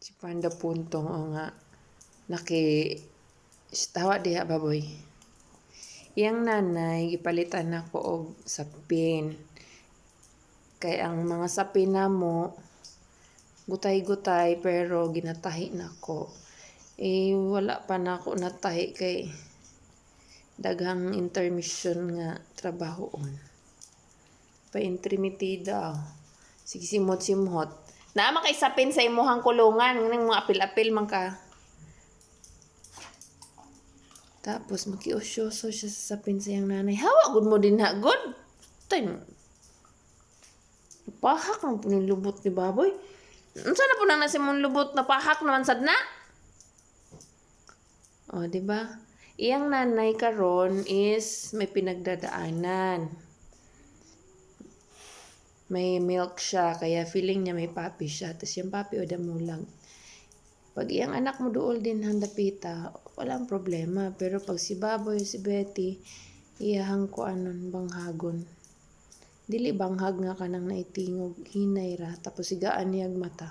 Si Panda Puntong o nga tawa diha baboy. Iyang nanay gipalitan nako og sapin. Kay ang mga sapin namo gutay-gutay pero ginatahi nako. Wala pa nako natahi kay daghang intermission nga trabahoon. Pa-intermitida. Sige simot-simot. Naama kay sapin sa imuhang kulungan, ngning mga apil-apil man ka. Tapos makiusyoso siya sa sapin sa iyang nanay. Hawa gud mo din ha, good. Tay. Pahak ng punilubot ni baboy. Unsa na po nang nasimong lubot na pahak naman sad na? O, di ba? Iyang nanay karon is may pinagdadaanan. May milk siya, kaya feeling niya may papi siya. Tapos yung papi o damulag. Pag iyang anak mo duol din handapita, walang problema. Pero pag si baboy, si Betty, iyahang ko anon banghagon. Dili banghag nga kanang naitingog, hinay ra, tapos sigaan niyag mata.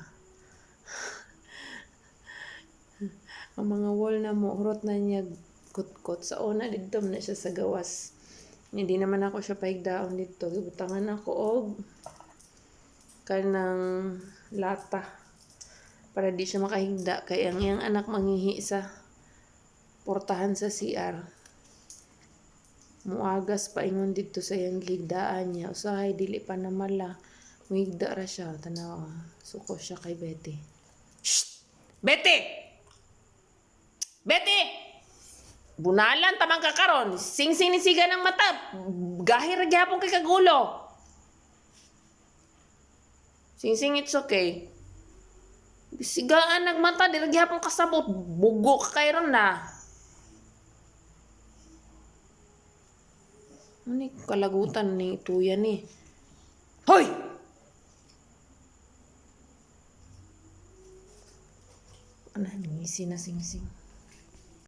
Ang mga wall na mo, hurot na niya kutkot. Sa una, dito na siya sa gawas. Hindi naman ako siya paigdaon dito. Gibutangan ako og kanang lata para di siya makahigda. Kaya ang iyang anak manghihi sa portahan sa CR. Muagas pa ingon dito sa iyang gihigdaan niya. Usahay, dili pa namala. Muhigda ra siya. Tanaw, suko siya kay Betty. Shh! Betty! Betty! Bunalan tamang kakaron. Sing-sing ni siga ng mata. Gahir ra gyapon kay kagulo. Sing-sing, it's okay. Sigaan nagmata, di ra gyapon kasabot. Bugo ka kay ron na. Ano kalagutan ni tuya ni? Hoy! Ano, ngisi na sing-sing.